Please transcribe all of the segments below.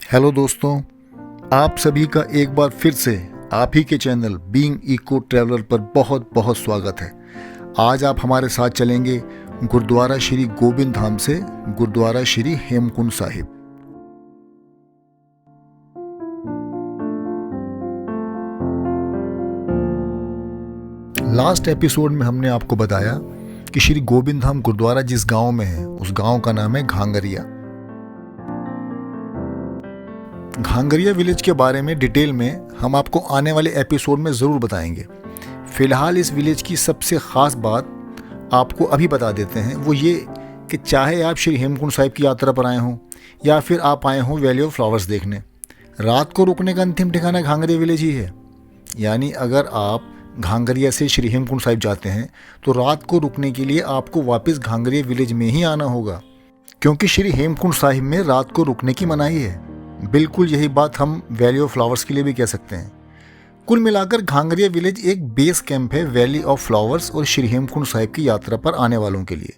Hello दोस्तों, आप सभी का एक बार फिर से आप ही के चैनल बीइंग इको ट्रैवलर पर बहुत बहुत स्वागत है। आज आप हमारे साथ चलेंगे गुरुद्वारा श्री गोबिंद धाम से गुरुद्वारा श्री हेमकुंड साहिब। लास्ट एपिसोड में हमने आपको बताया कि श्री गोबिंद धाम गुरुद्वारा जिस गांव में है उस गांव का नाम है घांगरिया। घांगरिया विलेज के बारे में डिटेल में हम आपको आने वाले एपिसोड में ज़रूर बताएंगे। फिलहाल इस विलेज की सबसे ख़ास बात आपको अभी बता देते हैं, वो ये कि चाहे आप श्री हेमकुंड साहिब की यात्रा पर आए हों या फिर आप आए हों वैली ऑफ फ्लावर्स देखने, रात को रुकने का अंतिम ठिकाना घांगरिया विलेज ही है। यानी अगर आप घांगरिया से श्री हेमकुंड साहिब जाते हैं तो रात को रुकने के लिए आपको वापस घांगरिया विलेज में ही आना होगा, क्योंकि श्री हेमकुंड साहिब में रात को रुकने की मनाही है। बिल्कुल यही बात हम वैली ऑफ फ्लावर्स के लिए भी कह सकते हैं। कुल मिलाकर घांगरिया विलेज एक बेस कैंप है वैली ऑफ फ्लावर्स और श्री हेमकुंड साहिब की यात्रा पर आने वालों के लिए।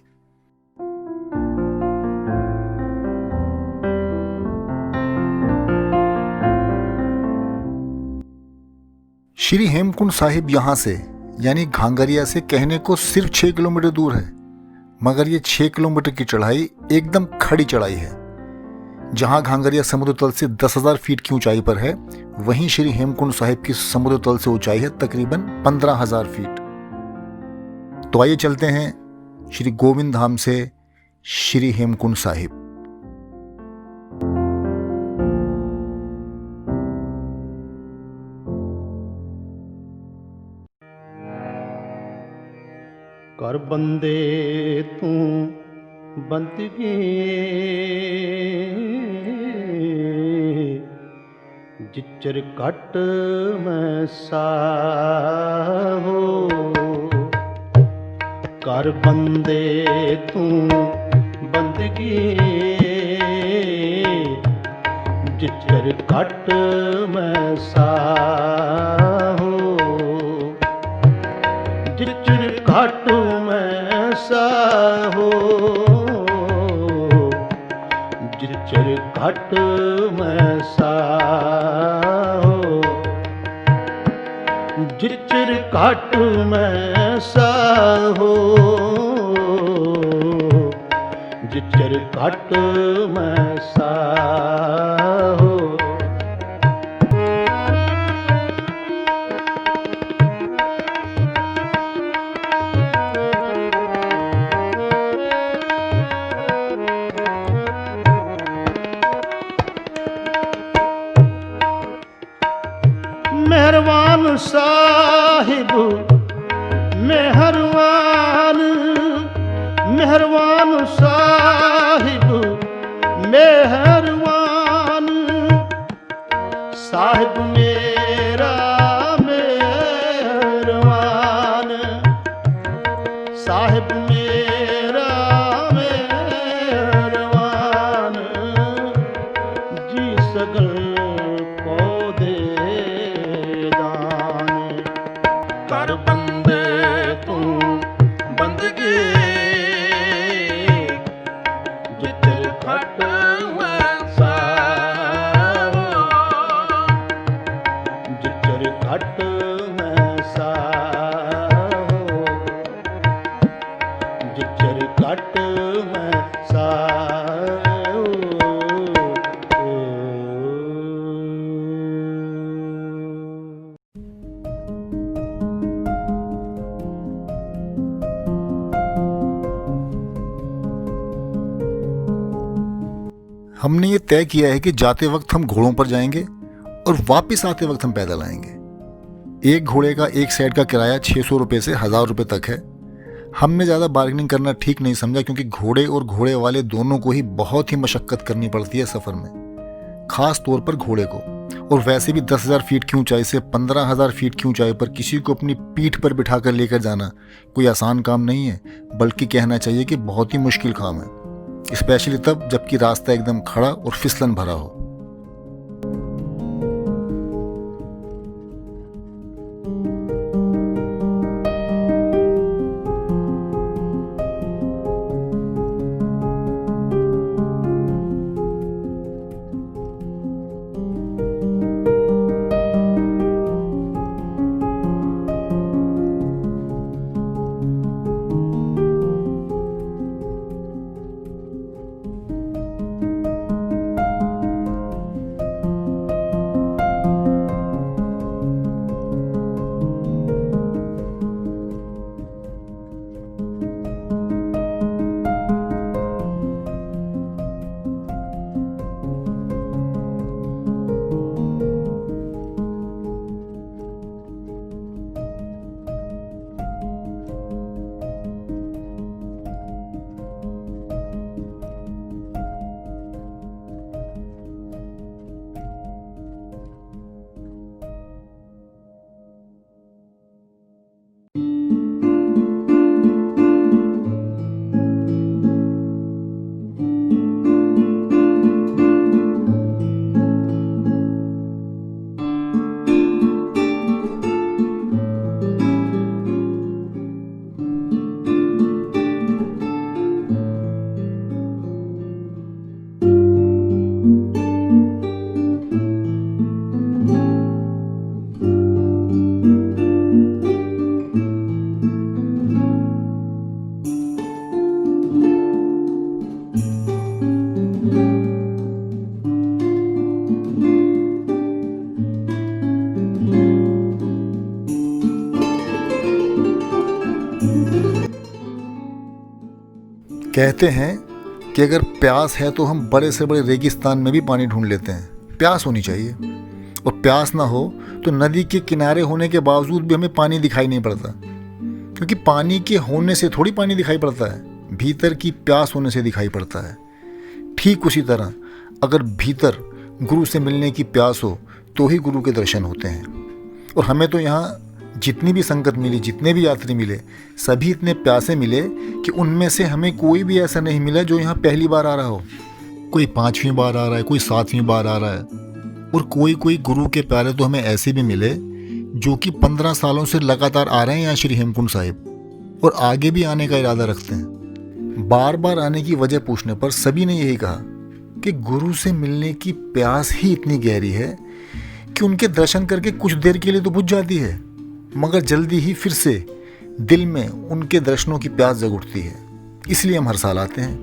श्री हेमकुंड साहिब यहाँ से यानी घांगरिया से कहने को सिर्फ 6 किलोमीटर दूर है, मगर ये 6 किलोमीटर की चढ़ाई एकदम खड़ी चढ़ाई है। जहां घांगरिया समुद्र तल से 10,000 फीट की ऊंचाई पर है, वहीं श्री हेमकुंड साहिब की समुद्र तल से ऊंचाई है तकरीबन 15,000 फीट। तो आइए चलते हैं श्री गोविंद धाम से श्री हेमकुंड साहिब। कर बंदे तू बंदगी जिचर कट मैं साहो। कर बंदे तू बंदगी जिचर कट मैं साहो। जिचर कट मैं साहो। जिचर कट मैं साहो। जिचर कट मैं साहो। जिचर कट मैं साहो। मेहरबान साहिब मेहरबान, मेहरबान साहिब मेहरबान। साहिब मेरा मेहरबान, साहिब मेरा मेहरबान। जी सगल को दे कर बंदे तू बंदगी जिचर कट मैं साहो। जिचर कट मैं साहो। जिचर कट मैं साहो। हमने ये तय किया है कि जाते वक्त हम घोड़ों पर जाएंगे और वापस आते वक्त हम पैदल आएंगे। एक घोड़े का एक साइड का किराया 600 रुपये से 1000 रुपये तक है। हमने ज़्यादा बार्गेनिंग करना ठीक नहीं समझा, क्योंकि घोड़े और घोड़े वाले दोनों को ही बहुत ही मशक्क़त करनी पड़ती है सफ़र में, ख़ास तौर पर घोड़े को। और वैसे भी 10,000 फीट की ऊंचाई से 15,000 फीट की ऊंचाई पर किसी को अपनी पीठ पर बिठा कर लेकर जाना कोई आसान काम नहीं है, बल्कि कहना चाहिए कि बहुत ही मुश्किल काम है, स्पेशली तब जबकि रास्ता एकदम खड़ा और फिसलन भरा हो। कहते हैं कि अगर प्यास है तो हम बड़े से बड़े रेगिस्तान में भी पानी ढूंढ लेते हैं। प्यास होनी चाहिए, और प्यास ना हो तो नदी के किनारे होने के बावजूद भी हमें पानी दिखाई नहीं पड़ता, क्योंकि पानी के होने से थोड़ी पानी दिखाई पड़ता है, भीतर की प्यास होने से दिखाई पड़ता है। ठीक उसी तरह अगर भीतर गुरु से मिलने की प्यास हो तो ही गुरु के दर्शन होते हैं। और हमें तो यहाँ जितनी भी संगत मिली, जितने भी यात्री मिले, सभी इतने प्यासे मिले कि उनमें से हमें कोई भी ऐसा नहीं मिला जो यहाँ पहली बार आ रहा हो। कोई 5वीं बार आ रहा है, कोई 7वीं बार आ रहा है, और कोई गुरु के प्यारे तो हमें ऐसे भी मिले जो कि 15 सालों से लगातार आ रहे हैं यहाँ श्री हेमकुंड साहिब, और आगे भी आने का इरादा रखते हैं। बार बार आने की वजह पूछने पर सभी ने यही कहा कि गुरु से मिलने की प्यास ही इतनी गहरी है कि उनके दर्शन करके कुछ देर के लिए तो बुझ जाती है, मगर जल्दी ही फिर से दिल में उनके दर्शनों की प्यास जग उठती है। इसलिए हम हर साल आते हैं।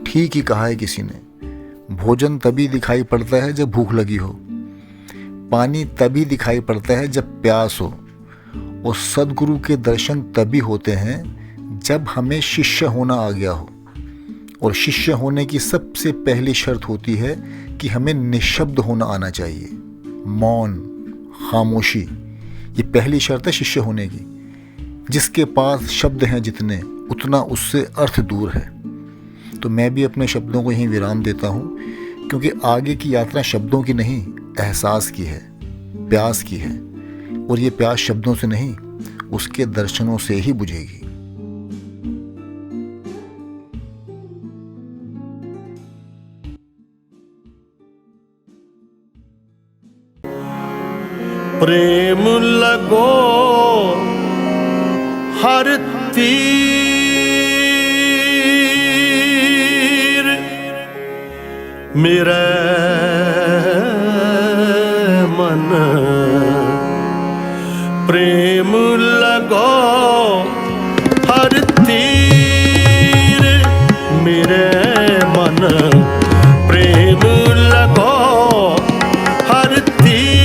ठीक ही कहा है किसी ने, भोजन तभी दिखाई पड़ता है जब भूख लगी हो, पानी तभी दिखाई पड़ता है जब प्यास हो, और सद्गुरु के दर्शन तभी होते हैं जब हमें शिष्य होना आ गया हो। और शिष्य होने की सबसे पहली शर्त होती है कि हमें निशब्द होना आना चाहिए। मौन, खामोशी, ये पहली शर्त है शिष्य होने की। जिसके पास शब्द हैं जितने, उतना उससे अर्थ दूर है। तो मैं भी अपने शब्दों को यहीं विराम देता हूँ, क्योंकि आगे की यात्रा शब्दों की नहीं, एहसास की है, प्यास की है, और ये प्यास शब्दों से नहीं, उसके दर्शनों से ही बुझेगी। प्रेम लगो हर तीर, मेरे मन प्रेम लगो हर तीर, मेरे मन प्रेम लगो हर तीर।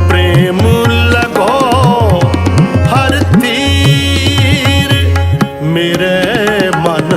प्रेम लगो हर तीर, मेरे मन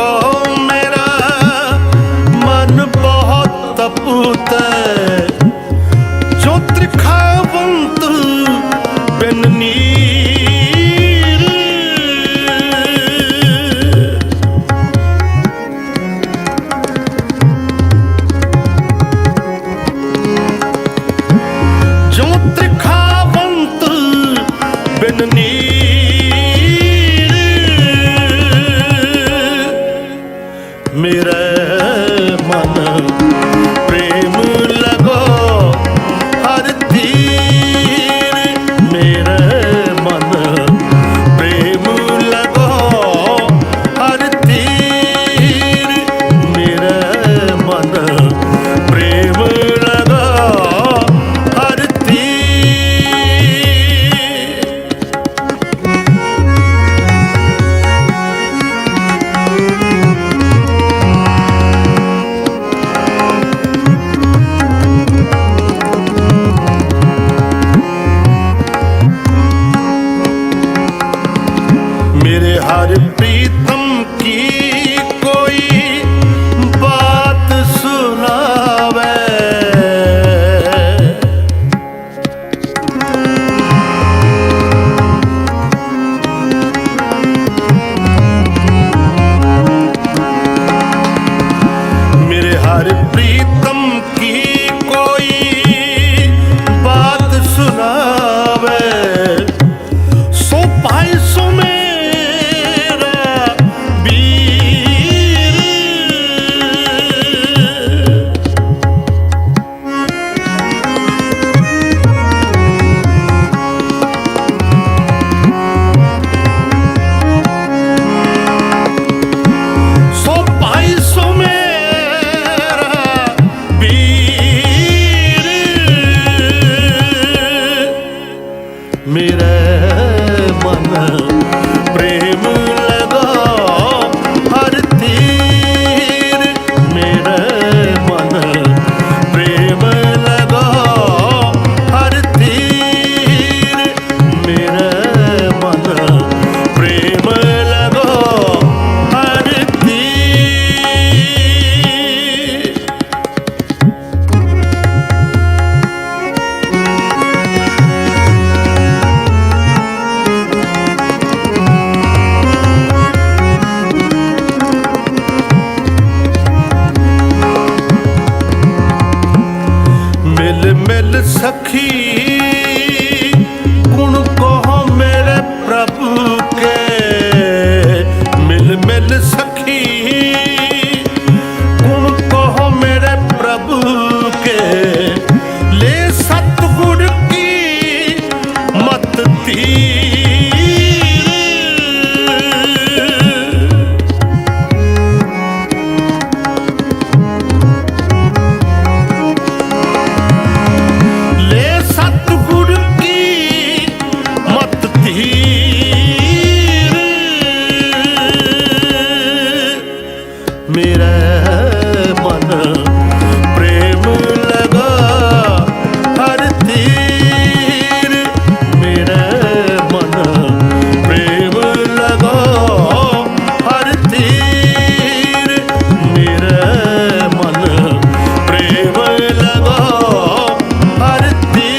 लगो मेरा मन बहुत तपुत जो त्रिखावंत बिन नीर जो त्रिखावंत बिन नीर मेरा मन प्रेम लगो हर तीर मेरा मन प्रेम लगो हर तीर मेरा मन प्रेम लगो हर तीर मेरे हर प्रीतम की कोई बात सुनावे मेरे हर प्रीतम की कोई बात सुनावे सो पाई सो मेरा वीर सो पाई सो मेरा वीर मेरा मन प्रेम लगो हर तीर मेरा मन प्रेम लगो हर तीर मेरा मन प्रेम लगो हर तीर मिल मिल सखी गुण कहो मेरे प्रभु के मिल मिल सखी गुण कहो मेरे प्रभु के ले सतगुर की मत तीर ले सतगुर की मत तीर मेरा मन प्रेम लगा हर तीर मेरा मन प्रेम लगा हर तीर मेरा मन प्रेम लगा हर तीर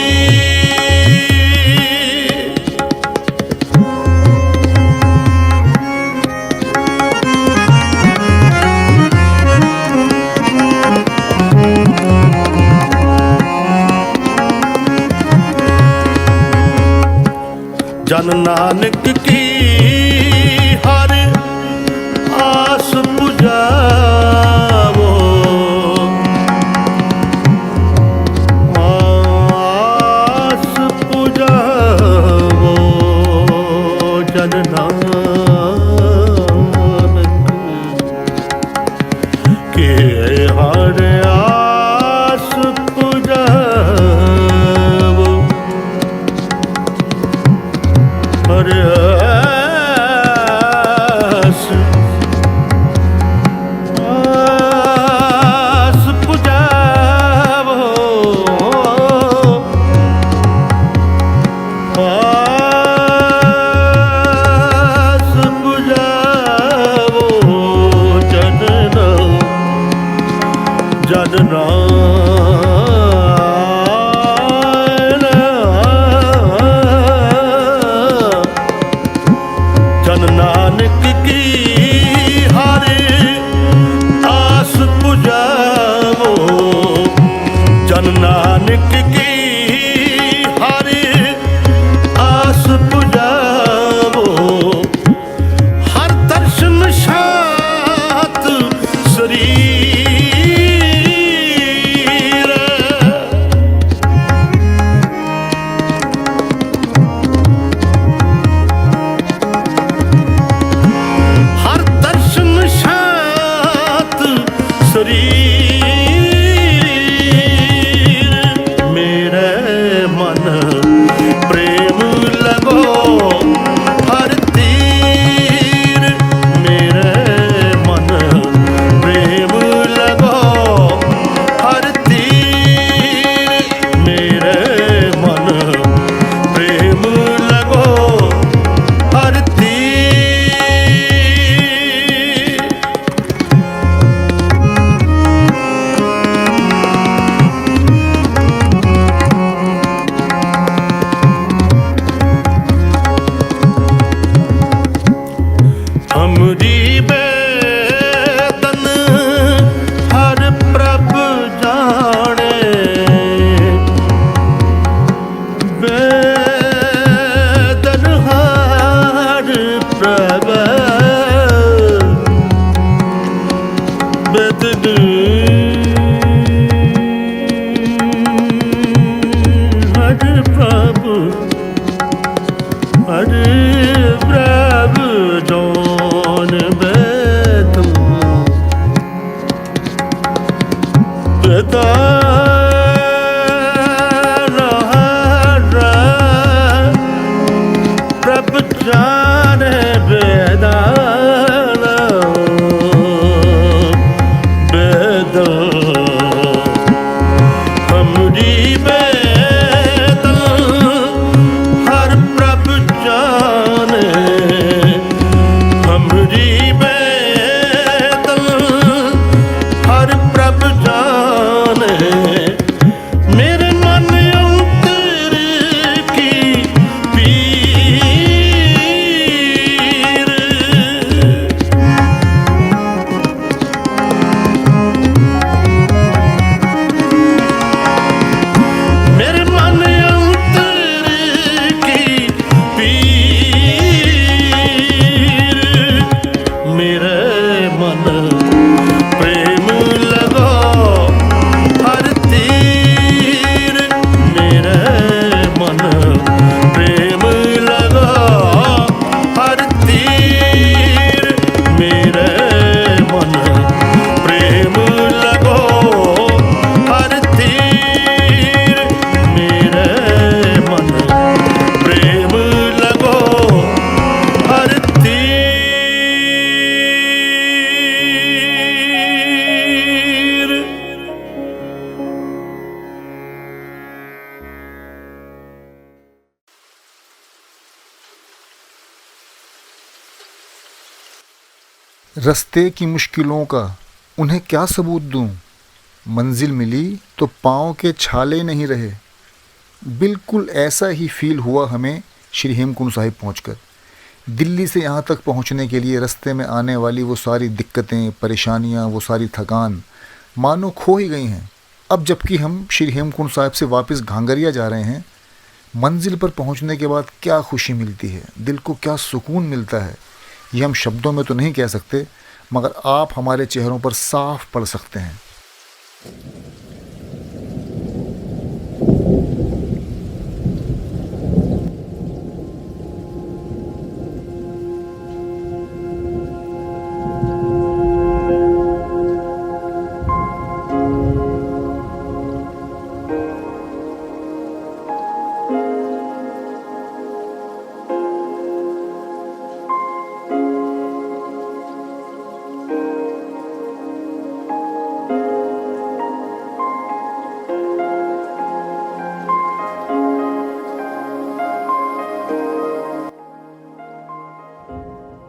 जन नानक की हर आस पुजावो आस पुजावो जन नानक के हर आस पुजावो हर आस आस पुजावो आस पुजावो जन नानक की हर आस पुजावो, जन नानक की हर आस पुजावो, हर दर्शन शात शरीर। हर दर्शन शात शरीर। मेरे मन प्रेम लगो हर तीर, मेरे मन प्रेम लगो हर तीर, मेरे मन प्रेम लगो हर तीर। हमरी बेदन हर प्रभ जाने, बेदन हर प्रभ, बेदन हर प्रभु, हर प्रभु जौन बेदन बेदान हर प्रभ जाने बेदान बेदान। हमरी बेदन हर प्रभ जाने, हमरी बेदन हर प्रभ जाने, मेरे मन अंतर की पीर। मेरे मन अंतर की पीर, मेरे मन प्रेम लगो हर तीर, मेरे मन प्रेम लगो हर तीर, मेरे मन प्रेम लगो हर तीर, मेरे मन प्रेम लगो हर तीर। रास्ते की मुश्किलों का उन्हें क्या सबूत दूं, मंजिल मिली तो पाँव के छाले नहीं रहे। बिल्कुल ऐसा ही फील हुआ हमें श्री हेमकुंड साहिब पहुंचकर। दिल्ली से यहाँ तक पहुँचने के लिए रास्ते में आने वाली वो सारी दिक्कतें, परेशानियाँ, वो सारी थकान मानो खो ही गई हैं। अब जबकि हम श्री हेमकुंड साहिब से वापस घांगरिया जा रहे हैं, मंजिल पर पहुँचने के बाद क्या खुशी मिलती है, दिल को क्या सुकून मिलता है, ये हम शब्दों में तो नहीं कह सकते, मगर आप हमारे चेहरों पर साफ पढ़ सकते हैं।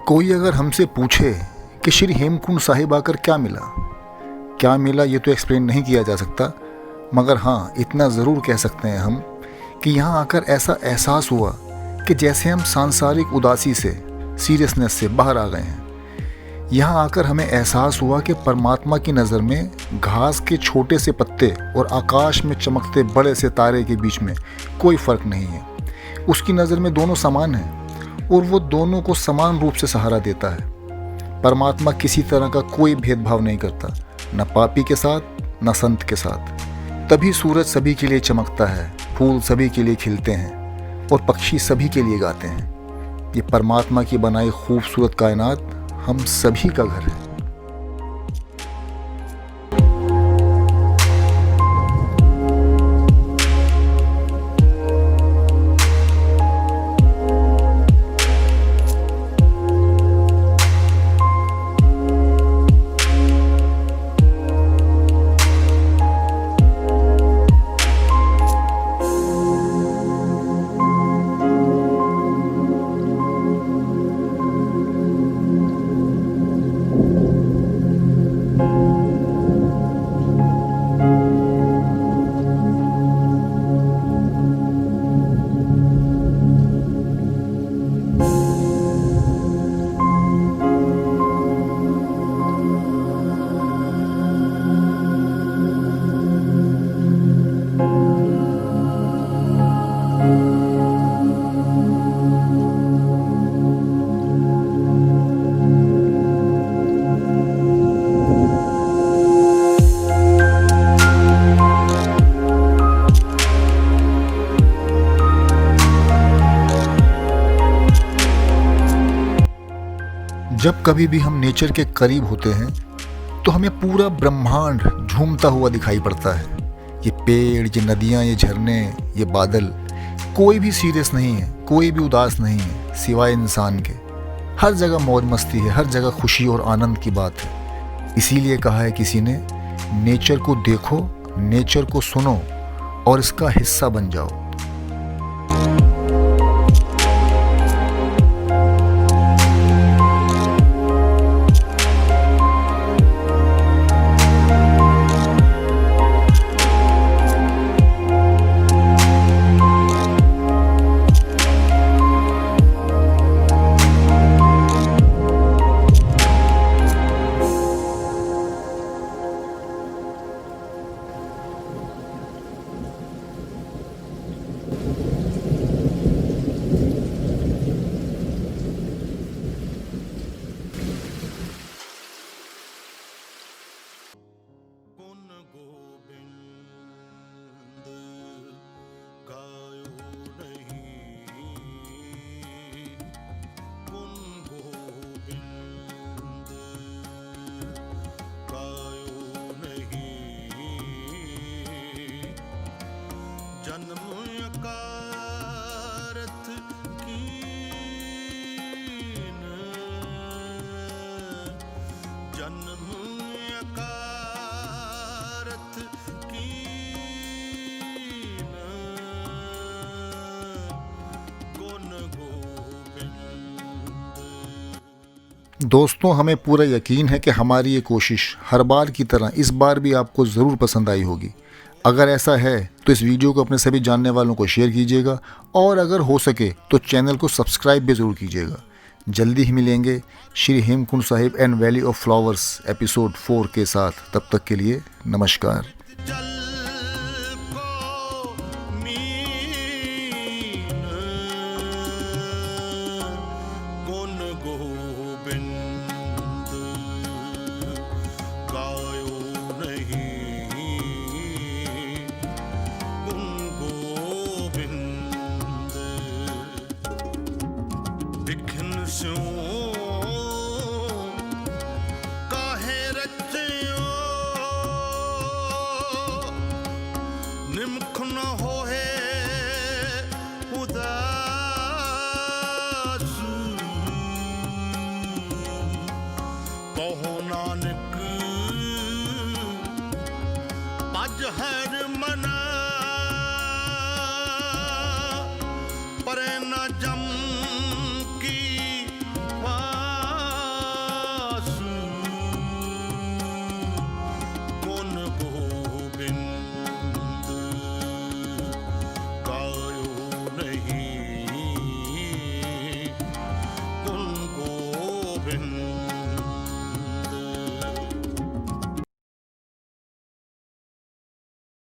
कोई अगर हमसे पूछे कि श्री हेमकुंड साहिब आकर क्या मिला, क्या मिला ये तो एक्सप्लेन नहीं किया जा सकता, मगर हाँ इतना ज़रूर कह सकते हैं हम कि यहाँ आकर ऐसा एहसास हुआ कि जैसे हम सांसारिक उदासी से, सीरियसनेस से बाहर आ गए हैं। यहाँ आकर हमें एहसास हुआ कि परमात्मा की नज़र में घास के छोटे से पत्ते और आकाश में चमकते बड़े से तारे के बीच में कोई फ़र्क नहीं है। उसकी नज़र में दोनों समान हैं और वो दोनों को समान रूप से सहारा देता है। परमात्मा किसी तरह का कोई भेदभाव नहीं करता, न पापी के साथ न संत के साथ। तभी सूरज सभी के लिए चमकता है, फूल सभी के लिए खिलते हैं और पक्षी सभी के लिए गाते हैं। ये परमात्मा की बनाई खूबसूरत कायनात हम सभी का घर है। जब कभी भी हम नेचर के करीब होते हैं तो हमें पूरा ब्रह्मांड झूमता हुआ दिखाई पड़ता है। ये पेड़, ये नदियाँ, ये झरने, ये बादल, कोई भी सीरियस नहीं है, कोई भी उदास नहीं है सिवाय इंसान के। हर जगह मौज मस्ती है, हर जगह खुशी और आनंद की बात है। इसीलिए कहा है किसी ने, नेचर को देखो, नेचर को सुनो और इसका हिस्सा बन जाओ। जन्म अकारथ कीन, जन्म अकारथ कीन, गुण गोविंद। दोस्तों, हमें पूरा यकीन है कि हमारी ये कोशिश हर बार की तरह इस बार भी आपको ज़रूर पसंद आई होगी। अगर ऐसा है तो इस वीडियो को अपने सभी जानने वालों को शेयर कीजिएगा और अगर हो सके तो चैनल को सब्सक्राइब भी ज़रूर कीजिएगा। जल्दी ही मिलेंगे Shri Hemkund Sahib and valley of flowers episode 4 के साथ। तब तक के लिए नमस्कार।